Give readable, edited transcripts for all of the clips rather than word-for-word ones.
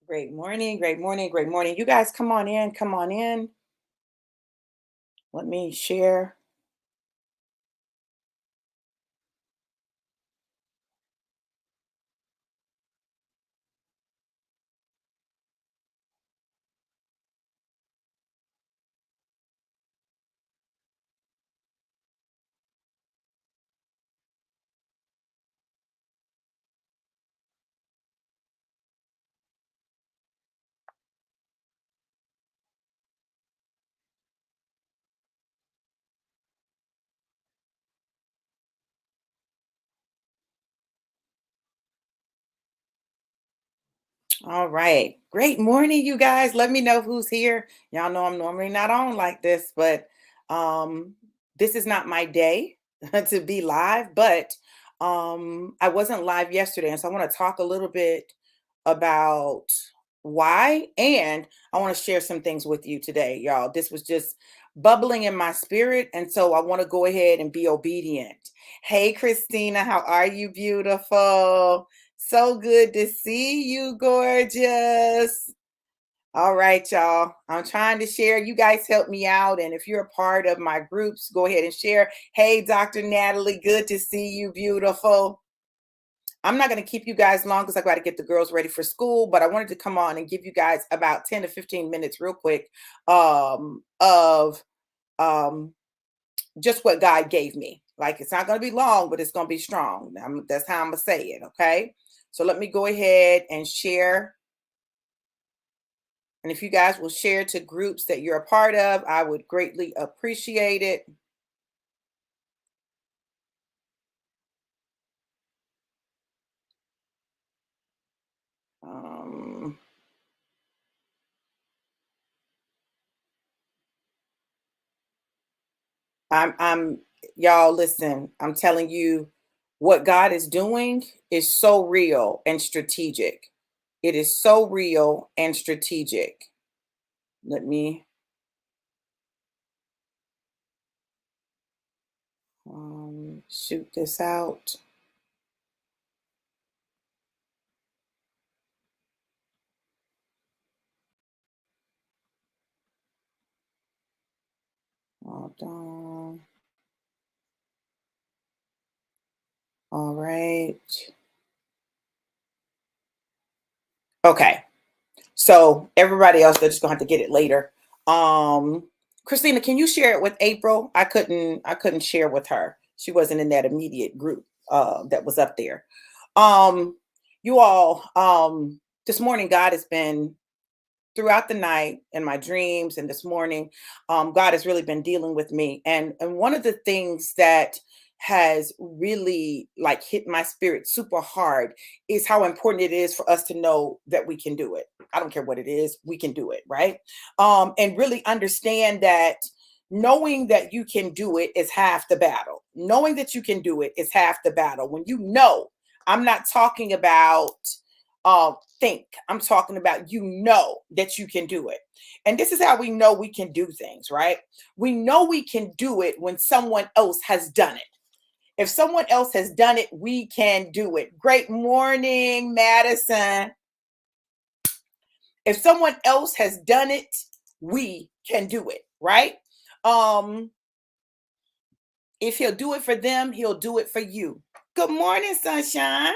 Great morning, great morning, great morning. You guys come on in, come on in. Let me share. All right. Great morning, you guys. Let me know who's here. Y'all know I'm normally not on like this, but um this is not my day to be live, but I wasn't live yesterday, and so I want to talk a little bit about why, and I want to share some things with you today, y'all. This was just bubbling in my spirit, and so I want to go ahead and be obedient. Hey Christina, how are you, beautiful? So good to see you, gorgeous. All right, y'all. I'm trying to share. You guys help me out. And if you're a part of my groups, go ahead and share. Hey, Dr. Natalie, good to see you, beautiful. I'm not going to keep you guys long because I got to get the girls ready for school, but I wanted to come on and give you guys about 10 to 15 minutes real quick of um, just what God gave me. Like it's not going to be long, but it's going to be strong. That's how I'm going to say it. Okay. So let me go ahead and share. And if you guys will share to groups that you're a part of, I would greatly appreciate it. Um, I'm y'all listen, I'm telling you what God is doing is so real and strategic. It is so real and strategic. Let me shoot this out. Hold on. All right. Okay. So everybody else, they're just gonna have to get it later. Um, Christina, can you share it with April? I couldn't share with her. She wasn't in that immediate group that was up there. Um, you all, this morning, God has been throughout the night in my dreams and this morning, God has really been dealing with me. And one of the things that has really like hit my spirit super hard is how important it is for us to know that we can do it. I don't care what it is, we can do it, right? And really understand that knowing that you can do it is half the battle. Knowing that you can do it is half the battle. When you know, I'm not talking about think. I'm talking about you know that you can do it. And this is how we know we can do things, right? We know we can do it when someone else has done it. If someone else has done it, we can do it. Great morning, Madison. If someone else has done it, we can do it, right? Um, if he'll do it for them, he'll do it for you. Good morning, sunshine.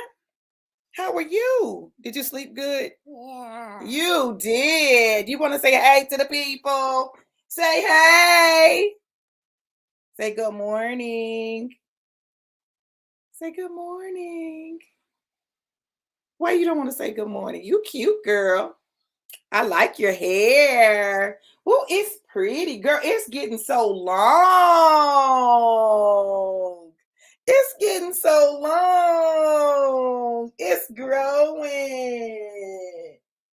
How are you? Did you sleep good? Yeah. You did. You want to say hey to the people? Say hey. Say good morning. Say good morning. Why you don't want to say good morning? You cute, girl. I like your hair. Oh, it's pretty, girl. It's getting so long. It's getting so long. It's growing.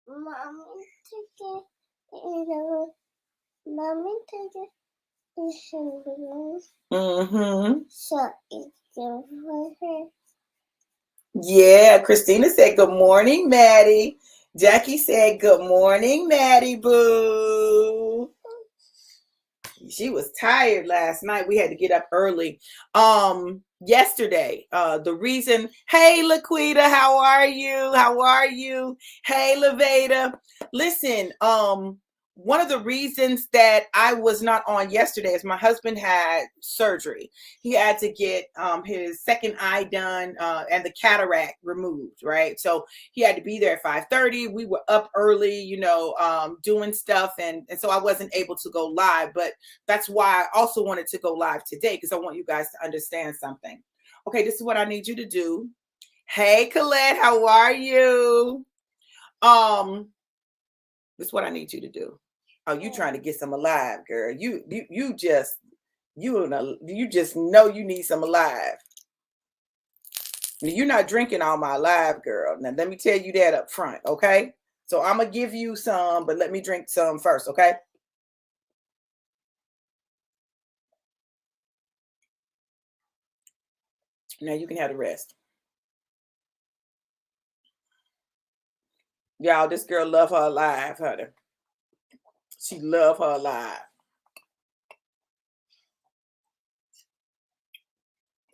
Mommy took it. Mommy took it. Mm-hmm. So it's good for her. Yeah, Christina said good morning, Maddie. Jackie said good morning, Maddie Boo. She was tired last night. We had to get up early. Yesterday, the reason, hey Laquita, how are you? How are you? Hey Laveda. Listen, one of the reasons that I was not on yesterday is my husband had surgery. He had to get his second eye done and the cataract removed, right? So he had to be there at 5:30. We were up early, doing stuff, and so I wasn't able to go live, but that's why I also wanted to go live today, because I want you guys to understand something. Okay, this is what I need you to do. Hey Colette, how are you? This is what I need you to do. Oh, you trying to get some alive, girl. You just know you need some alive. You're not drinking all my alive, girl. Now let me tell you that up front, okay? So I'm gonna give you some, but let me drink some first, okay? Now you can have the rest. Y'all, this girl love her alive, honey. She love her alive.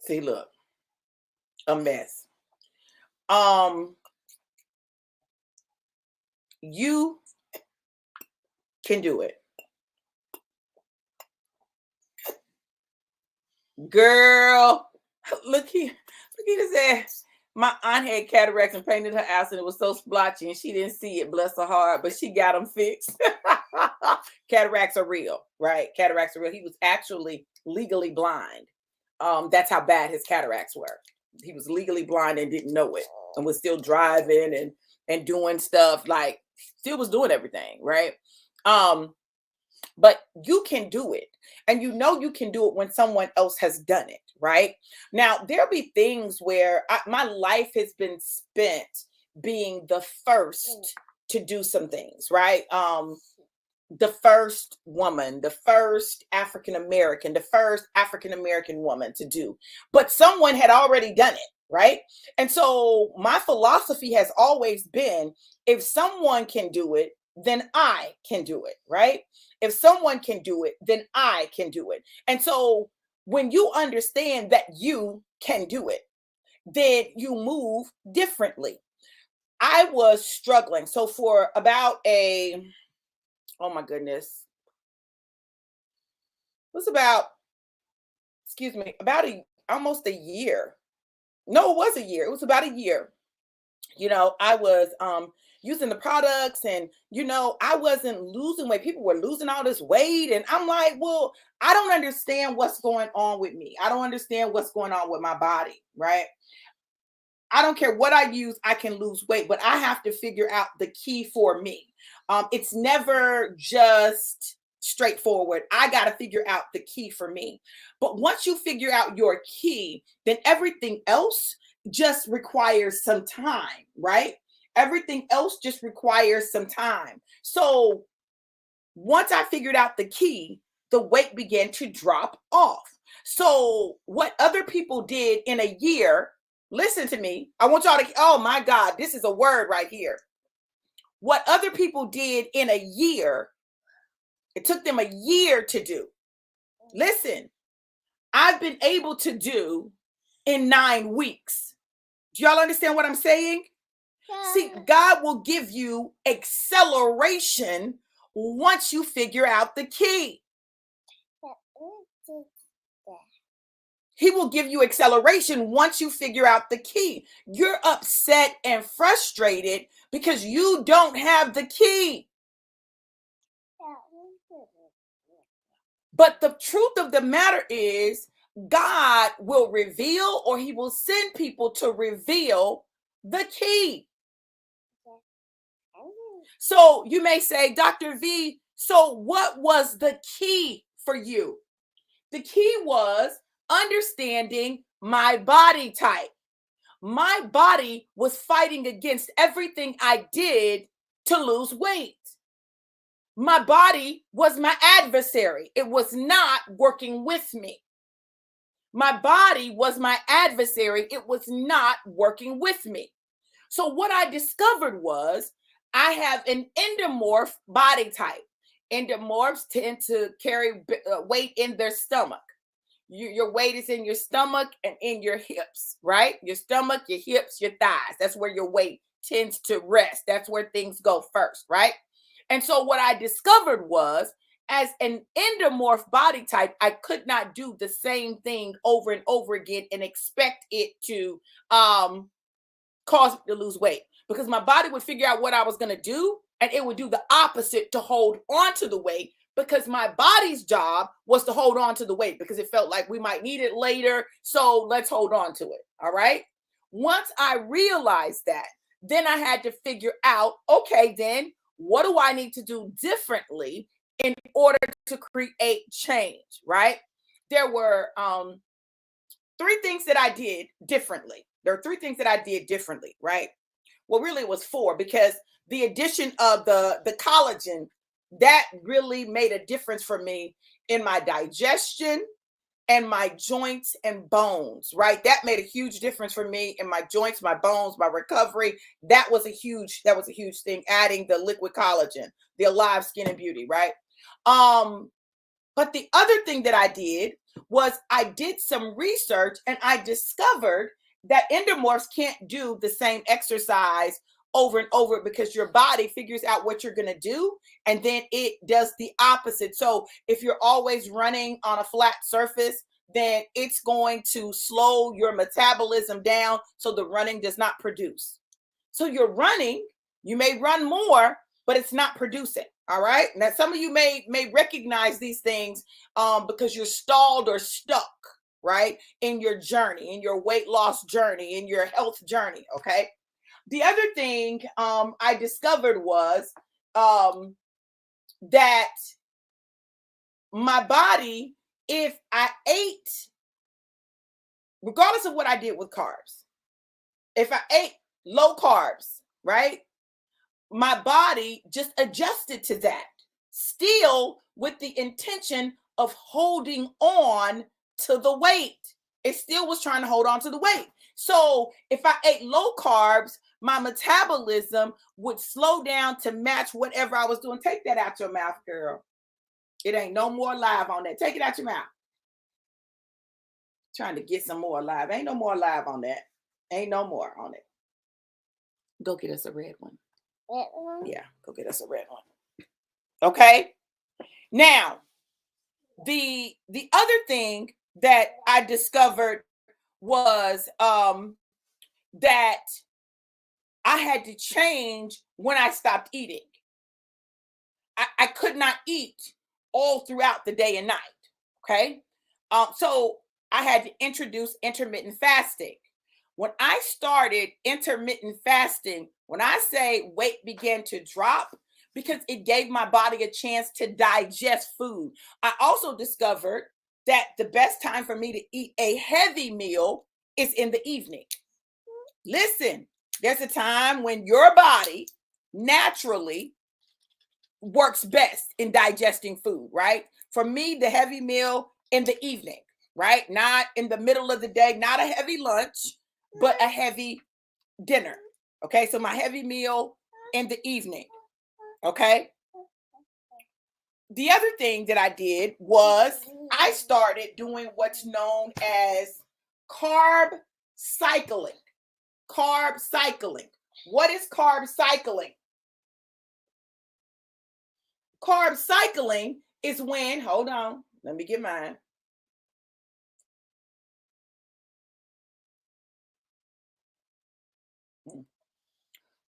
See, look, a mess. You can do it, girl. Look here, this ass. My aunt had cataracts and painted her ass, and it was so splotchy, and she didn't see it. Bless her heart, but she got them fixed. Cataracts are real, right? Cataracts are real. He was actually legally blind. That's how bad his cataracts were. He was legally blind and didn't know it, and was still driving and doing stuff, like still was doing everything, right? But you can do it, and you can do it when someone else has done it, right? Now there'll be things where my life has been spent being the first to do some things, right? The first woman, the first African American, the first African American woman to do, but someone had already done it, right? And so my philosophy has always been, if someone can do it, then I can do it, right? If someone can do it, then I can do it. And so when you understand that you can do it, then you move differently. I was struggling. So for about oh my goodness, it was about, almost a year. No, it was a year. It was about a year. I was using the products, and I wasn't losing weight. People were losing all this weight, and I'm like, well, I don't understand what's going on with me. I don't understand what's going on with my body, right? I don't care what I use, I can lose weight, but I have to figure out the key for me. It's never just straightforward. I got to figure out the key for me. But once you figure out your key, then everything else just requires some time, right? Everything else just requires some time. So once I figured out the key, the weight began to drop off. So what other people did in a year, listen to me. I want y'all to, oh my God, this is a word right here. What other people did in a year, it took them a year to do. Listen, I've been able to do in 9 weeks. Do y'all understand what I'm saying? Yeah. See, God will give you acceleration once you figure out the key. He will give you acceleration once you figure out the key. You're upset and frustrated because you don't have the key. But the truth of the matter is, God will reveal, or he will send people to reveal the key. So you may say, Dr. V, so what was the key for you? The key was understanding my body type. My body was fighting against everything I did to lose weight. My body was my adversary. It was not working with me. My body was my adversary. It was not working with me. So what I discovered was I have an endomorph body type. Endomorphs tend to carry weight in their stomach. Your weight is in your stomach and in your hips, right? Your stomach, your hips, your thighs. That's where your weight tends to rest. That's where things go first, right? And so what I discovered was, as an endomorph body type, I could not do the same thing over and over again and expect it to cause me to lose weight, because my body would figure out what I was going to do and it would do the opposite to hold on to the weight, because my body's job was to hold on to the weight because it felt like we might need it later. So let's hold on to it. All right. Once I realized that, then I had to figure out, okay, then what do I need to do differently in order to create change? Right. There were three things that I did differently. There are three things that I did differently, right? Well, really it was four, because the addition of the collagen, that really made a difference for me in my digestion and my joints and bones, right? That made a huge difference for me in my joints, my bones, my recovery. That was a huge thing, adding the liquid collagen, the Alive Skin and Beauty, right? But the other thing that I did was I did some research and I discovered that endomorphs can't do the same exercise over and over, because your body figures out what you're going to do and then it does the opposite. So if you're always running on a flat surface, then it's going to slow your metabolism down, so the running does not produce. So you're running, you may run more, but it's not producing. All right. Now, some of you may recognize these things because you're stalled or stuck, right, in your journey, in your weight loss journey, in your health journey. Okay. The other thing I discovered was that my body, if I ate, regardless of what I did with carbs, if I ate low carbs, right, my body just adjusted to that, still with the intention of holding on to the weight. It still was trying to hold on to the weight. So if I ate low carbs, my metabolism would slow down to match whatever I was doing. Take that out your mouth, girl. It ain't no more live on that. Take it out your mouth. Trying to get some more live. Ain't no more live on that. Ain't no more on it. Go get us a red one. Yeah, go get us a red one. Okay. Now, the other thing that I discovered was that I had to change when I stopped eating. I could not eat all throughout the day and night. Okay. So I had to introduce intermittent fasting. When I started intermittent fasting, when I say weight began to drop, because it gave my body a chance to digest food. I also discovered that the best time for me to eat a heavy meal is in the evening. Listen, there's a time when your body naturally works best in digesting food, right? For me, the heavy meal in the evening, right? Not in the middle of the day, not a heavy lunch, but a heavy dinner. Okay, so my heavy meal in the evening. Okay. The other thing that I did was I started doing what's known as carb cycling. Carb cycling. What is carb cycling? Carb cycling is when, hold on, let me get mine.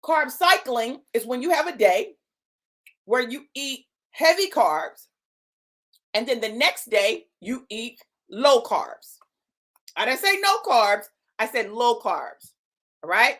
Carb cycling is when you have a day where you eat heavy carbs, and then the next day you eat low carbs. I didn't say no carbs, I said low carbs. All right.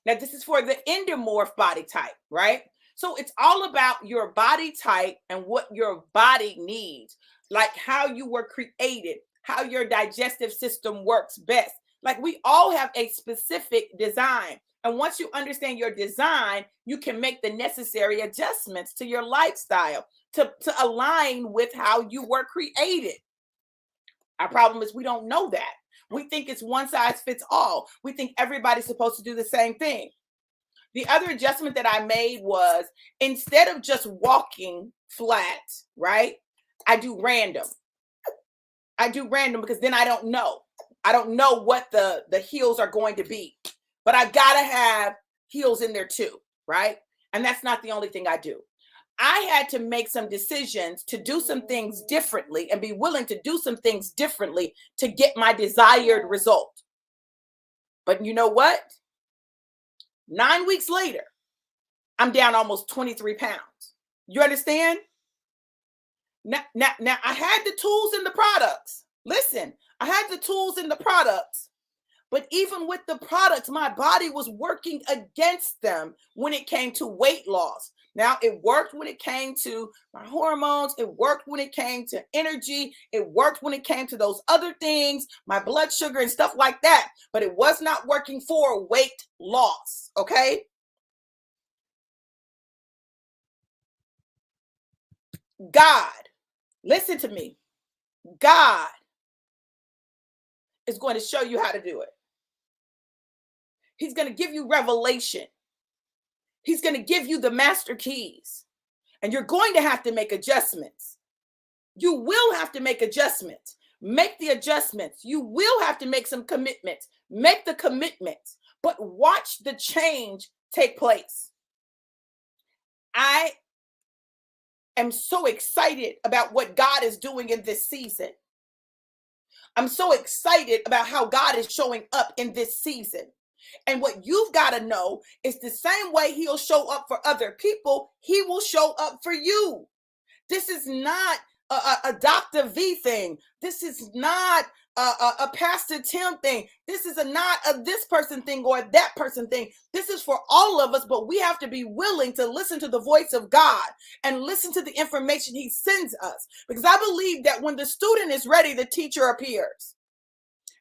Now, this is for the endomorph body type, right? So it's all about your body type and what your body needs, like how you were created, how your digestive system works best. Like, we all have a specific design. And once you understand your design, you can make the necessary adjustments to your lifestyle to align with how you were created. Our problem is we don't know that. We think it's one size fits all. We think everybody's supposed to do the same thing. The other adjustment that I made was, instead of just walking flat, right? I do random. Because then I don't know. I don't know what the heels are going to be. But I gotta have heels in there too, right? And that's not the only thing I do. I had to make some decisions to do some things differently and be willing to do some things differently to get my desired result. But you know what? 9 weeks later, I'm down almost 23 pounds. You understand? Now, I had the tools and the products. Listen, I had the tools and the products. But even with the products, my body was working against them when it came to weight loss. Now, it worked when it came to my hormones. It worked when it came to energy. It worked when it came to those other things, my blood sugar and stuff like that. But it was not working for weight loss, okay? God, listen to me. God is going to show you how to do it. He's going to give you revelation. He's going to give you the master keys. And you're going to have to make adjustments. You will have to make adjustments. Make the adjustments. You will have to make some commitments. Make the commitments. But watch the change take place. I am so excited about what God is doing in this season. I'm so excited about how God is showing up in this season. And what you've got to know is the same way he'll show up for other people, he will show up for you. This is not a Dr. V thing. This is not a Pastor Tim thing. This is not a this person thing or a that person thing. This is for all of us, but we have to be willing to listen to the voice of God and listen to the information he sends us. Because I believe that when the student is ready, the teacher appears.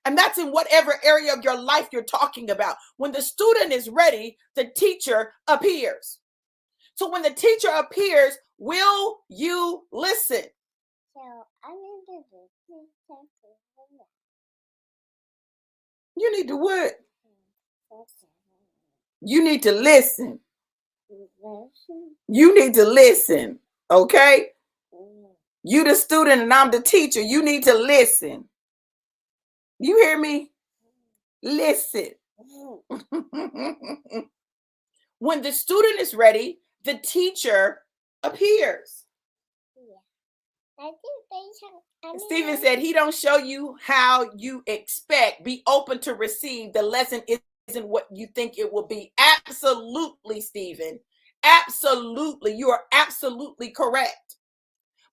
And that's in whatever area of your life you're talking about. When the student is ready, the teacher appears. So when the teacher appears, will you listen? You need to what? You need to listen. You need to listen, okay? You the student and I'm the teacher. You need to listen. You hear me? Listen. When the student is ready, the teacher appears. Stephen said he don't show you how you expect. Be open to receive. The lesson isn't what you think it will be. Absolutely, Stephen. Absolutely. You are absolutely correct.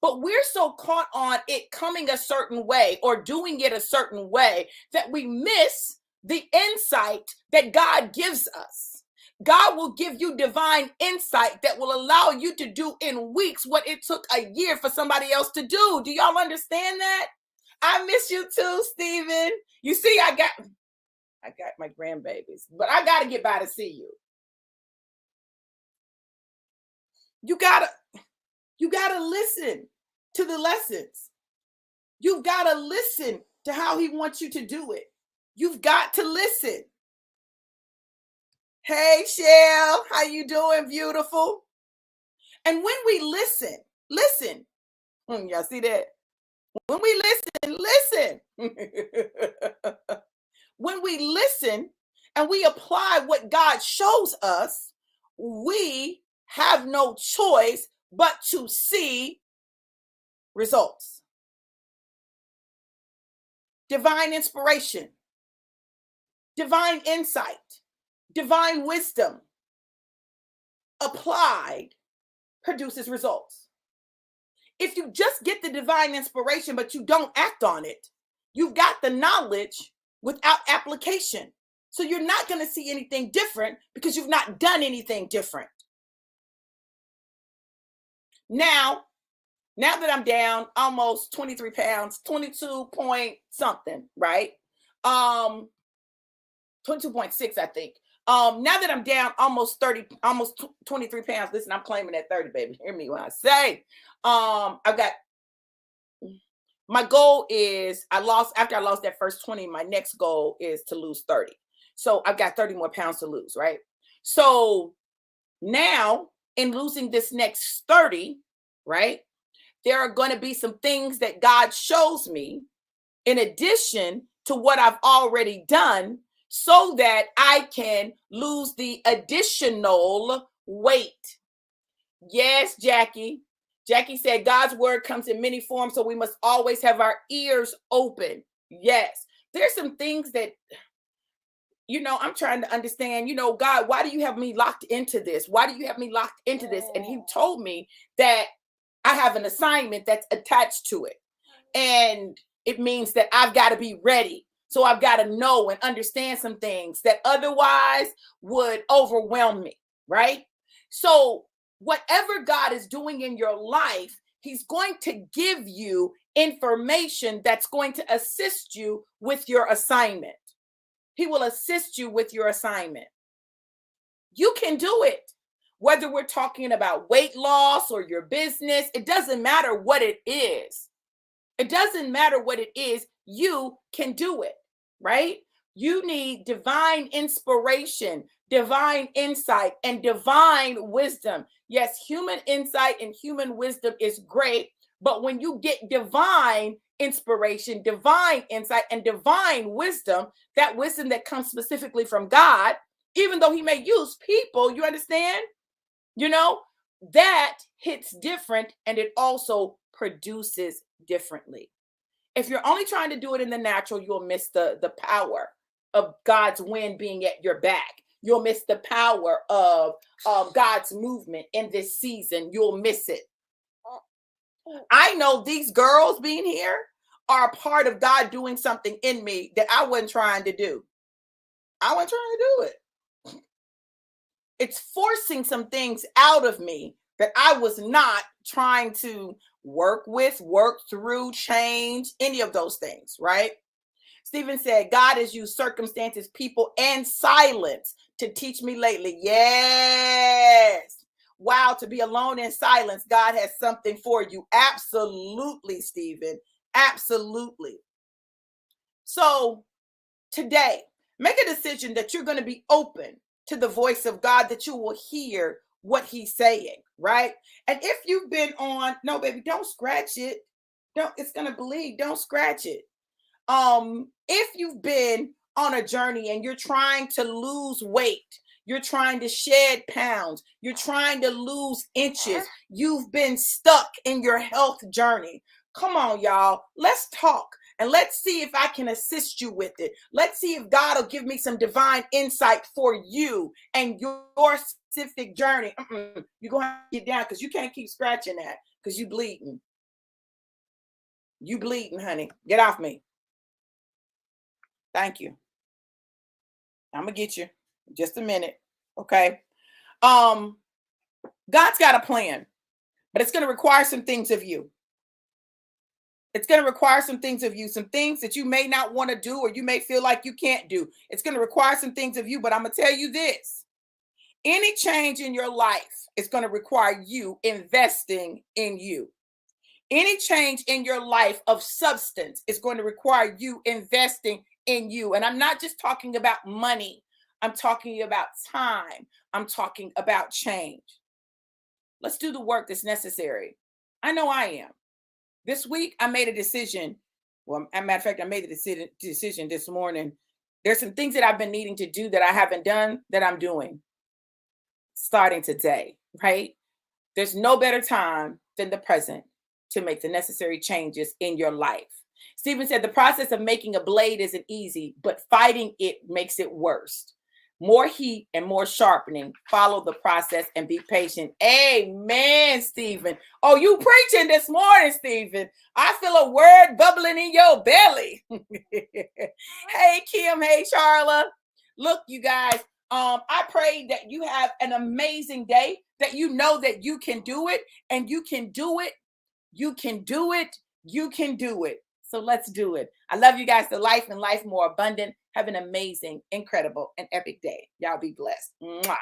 But we're so caught on it coming a certain way or doing it a certain way that we miss the insight that God gives us. God will give you divine insight that will allow you to do in weeks what it took a year for somebody else to do. Do y'all understand that? I miss you too, Stephen. You see, I got my grandbabies, but I got to get by to see you. You gotta listen to the lessons. You've got to listen to how he wants you to do it. You've got to listen. Hey, Shell, how you doing, beautiful? And when we listen, y'all see that? When we listen. When we listen and we apply what God shows us, we have no choice but to see results. Divine inspiration, divine insight, divine wisdom applied produces results. If you just get the divine inspiration, but you don't act on it, you've got the knowledge without application. So you're not going to see anything different because you've not done anything different. Now that I'm down almost 23 pounds, 22 point something, right? 22.6, I think. Now that I'm down almost 23 pounds. Listen, I'm claiming that 30, baby. Hear me when I say, I've got, my goal is after I lost that first 20, my next goal is to lose 30. So I've got 30 more pounds to lose, right? So now in losing this next 30, right? There are going to be some things that God shows me in addition to what I've already done so that I can lose the additional weight. Yes, Jackie. Jackie said God's word comes in many forms, so we must always have our ears open. Yes. There's some things that, I'm trying to understand, God, why do you have me locked into this? Why do you have me locked into this? And he told me that I have an assignment that's attached to it. And it means that I've got to be ready. So I've got to know and understand some things that otherwise would overwhelm me, right? So whatever God is doing in your life, he's going to give you information that's going to assist you with your assignment. He will assist you with your assignment. You can do it. Whether we're talking about weight loss or your business, it doesn't matter what it is. It doesn't matter what it is. You can do it, right? You need divine inspiration, divine insight, and divine wisdom. Yes, human insight and human wisdom is great, but when you get divine inspiration, divine insight, and divine wisdom, that wisdom that comes specifically from God, even though he may use people, you understand? That hits different and it also produces differently. If you're only trying to do it in the natural, you'll miss the power of God's wind being at your back. You'll miss the power of God's movement in this season. You'll miss it. I know these girls being here are a part of God doing something in me that I wasn't trying to do. I wasn't trying to do it. It's forcing some things out of me that I was not trying to work with, work through, change, any of those things, right? Stephen said, God has used circumstances, people, and silence to teach me lately. Yes. Wow, to be alone in silence, God has something for you. Absolutely, Stephen. Absolutely. So today, make a decision that you're going to be open to the voice of God, that you will hear what he's saying, right? And if you've been on, no, baby, don't scratch it. It's going to bleed. Don't scratch it. If you've been on a journey and you're trying to lose weight, you're trying to shed pounds, you're trying to lose inches, you've been stuck in your health journey. Come on, y'all. Let's talk. And let's see if I can assist you with it. Let's see if God will give me some divine insight for you and your specific journey. You're going to have to get down because you can't keep scratching that because you bleeding. You bleeding, honey. Get off me. Thank you. I'm going to get you in just a minute. Okay. God's got a plan, but it's going to require some things of you. It's going to require some things of you, some things that you may not want to do or you may feel like you can't do. It's going to require some things of you, but I'm going to tell you this. Any change in your life is going to require you investing in you. Any change in your life of substance is going to require you investing in you. And I'm not just talking about money. I'm talking about time. I'm talking about change. Let's do the work that's necessary. I know I am. This week, I made a decision. Well, as a matter of fact, I made a decision this morning. There's some things that I've been needing to do that I haven't done that I'm doing starting today, right? There's no better time than the present to make the necessary changes in your life. Stephen said, the process of making a blade isn't easy, but fighting it makes it worse. More heat and more sharpening. Follow the process and be patient. Amen, Stephen. Oh, you preaching this morning, Stephen. I feel a word bubbling in your belly. Hey, Kim. Hey, Charla. Look, you guys, I pray that you have an amazing day, that you know that you can do it, and you can do it. You can do it. You can do it. So let's do it. I love you guys to life and life more abundant. Have an amazing, incredible, and epic day. Y'all be blessed. Mwah.